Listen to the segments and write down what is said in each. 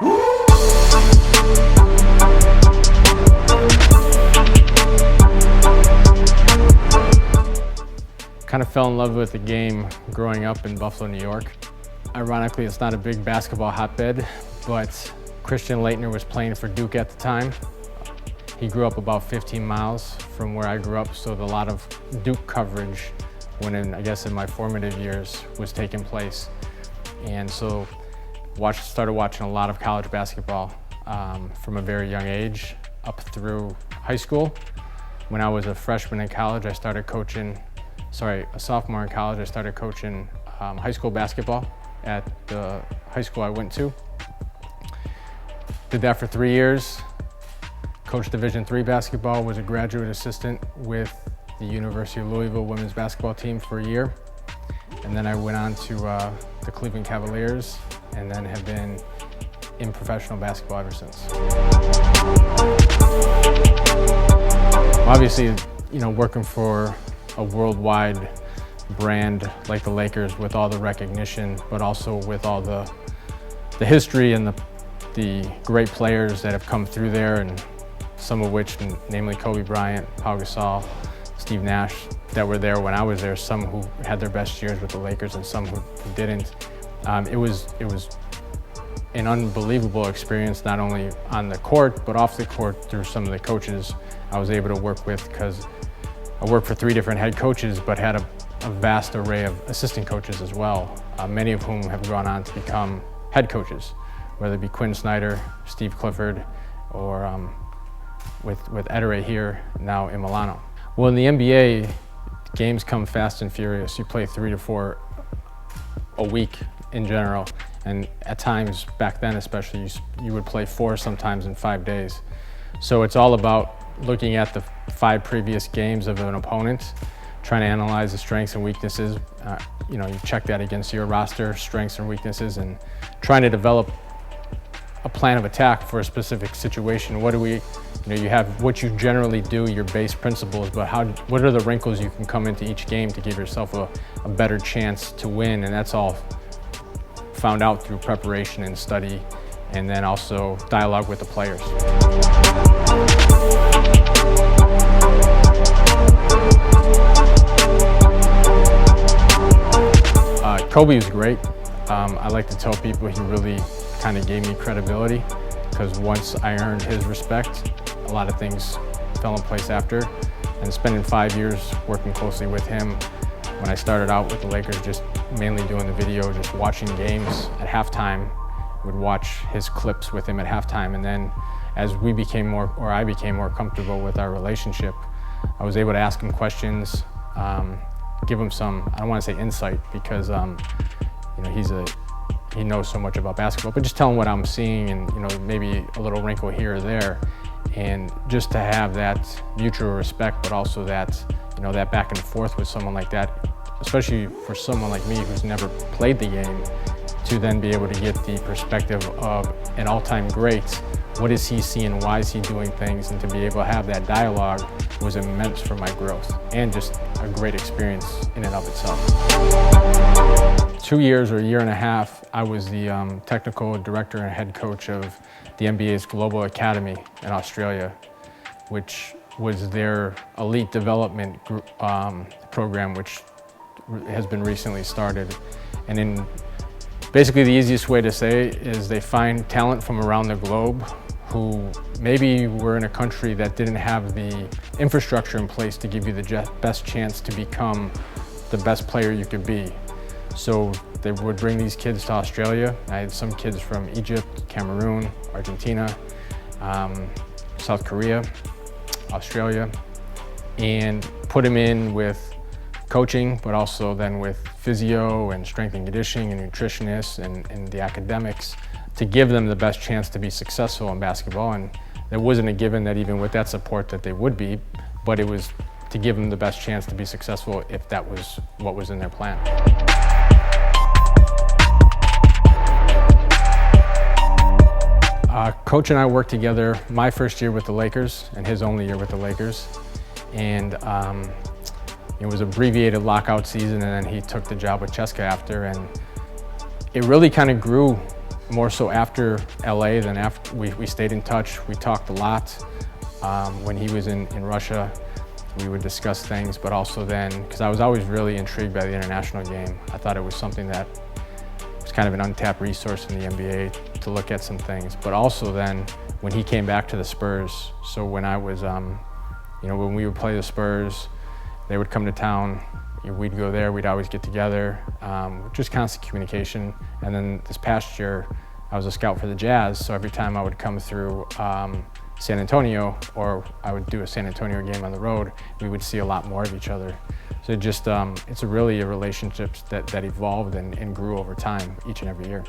Kind of fell in love with the game growing up in Buffalo, New York. Ironically, it's not a big basketball hotbed, but Christian Laettner was playing for Duke at the time. He grew up about 15 miles from where I grew up, so a lot of Duke coverage I guess in my formative years was taking place. And so started watching a lot of college basketball from a very young age up through high school. When I was a freshman in college, a sophomore in college, I started coaching high school basketball at the high school I went to. Did that for 3 years. Coached Division III basketball, was a graduate assistant with the University of Louisville women's basketball team for a year. And then I went on to the Cleveland Cavaliers and then have been in professional basketball ever since. Obviously, working for a worldwide brand like the Lakers with all the recognition, but also with all the history and the great players that have come through there, and some of which, namely Kobe Bryant, Pau Gasol, Steve Nash, that were there when I was there, some who had their best years with the Lakers and some who didn't. It was an unbelievable experience, not only on the court, but off the court through some of the coaches I was able to work with, because I worked for 3 different head coaches, but had a vast array of assistant coaches as well, many of whom have gone on to become head coaches, whether it be Quinn Snyder, Steve Clifford, or with Edery here, now in Milano. Well, in the NBA, games come fast and furious. You play 3 to 4 a week in general, and at times, back then especially, you would play 4 sometimes in 5 days. So it's all about looking at the 5 previous games of an opponent, trying to analyze the strengths and weaknesses. You check that against your roster, strengths and weaknesses, and trying to develop a plan of attack for a specific situation. You have what you generally do, your base principles, but what are the wrinkles you can come into each game to give yourself a better chance to win? And that's all found out through preparation and study, and then also dialogue with the players. Kobe was great. I like to tell people he really kind of gave me credibility, because once I earned his respect, a lot of things fell in place after. And spending 5 years working closely with him, when I started out with the Lakers, just mainly doing the video, just watching games at halftime, would watch his clips with him at halftime. And then as I became more comfortable with our relationship, I was able to ask him questions, give him some, I don't want to say insight, because he knows so much about basketball, but just tell him what I'm seeing, and maybe a little wrinkle here or there, and just to have that mutual respect, but also that that back and forth with someone like that, especially for someone like me who's never played the game, to then be able to get the perspective of an all-time great. What is he seeing? Why is he doing things? And to be able to have that dialogue was immense for my growth, and just a great experience in and of itself. 2 years or a year and a half, I was the technical director and head coach of the NBA's Global Academy in Australia, which was their elite development program, which has been recently started. And basically the easiest way to say it is they find talent from around the globe who maybe were in a country that didn't have the infrastructure in place to give you the best chance to become the best player you could be. So they would bring these kids to Australia. I had some kids from Egypt, Cameroon, Argentina, South Korea, Australia, and put them in with coaching, but also then with physio and strength and conditioning and nutritionists and the academics to give them the best chance to be successful in basketball. And there wasn't a given that even with that support that they would be, but it was to give them the best chance to be successful if that was what was in their plan. Coach and I worked together my first year with the Lakers and his only year with the Lakers. And it was an abbreviated lockout season, and then he took the job with Cheska after. And it really kind of grew more so after LA than after. We stayed in touch, we talked a lot. When he was in Russia, we would discuss things, but also then, because I was always really intrigued by the international game. I thought it was something that was kind of an untapped resource in the NBA to look at some things. But also then, when he came back to the Spurs, so when I was, when we would play the Spurs, they would come to town, we'd go there, we'd always get together, just constant communication. And then this past year, I was a scout for the Jazz, so every time I would come through San Antonio, or I would do a San Antonio game on the road, we would see a lot more of each other. So just, it's really a relationship that evolved and grew over time, each and every year.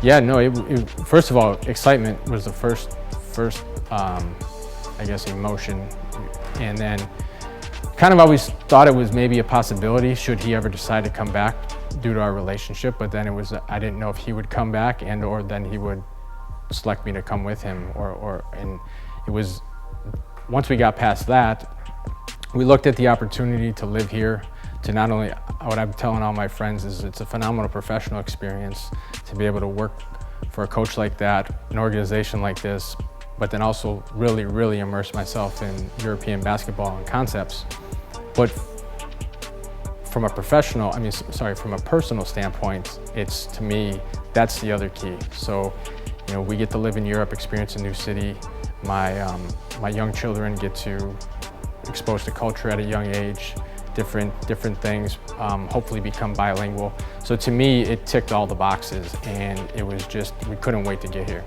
Yeah, no, first of all, excitement was the first I guess, emotion. And then kind of always thought it was maybe a possibility should he ever decide to come back due to our relationship, but then I didn't know if he would come back or then he would select me to come with him and it was, once we got past that, we looked at the opportunity to live here, to not only, what I'm telling all my friends is it's a phenomenal professional experience to be able to work for a coach like that, an organization like this, but then also really, really immerse myself in European basketball and concepts. But from a from a personal standpoint, it's, to me, that's the other key. So, we get to live in Europe, experience a new city. My young children get to expose to culture at a young age, different things, hopefully become bilingual. So to me, it ticked all the boxes, and it was just, we couldn't wait to get here.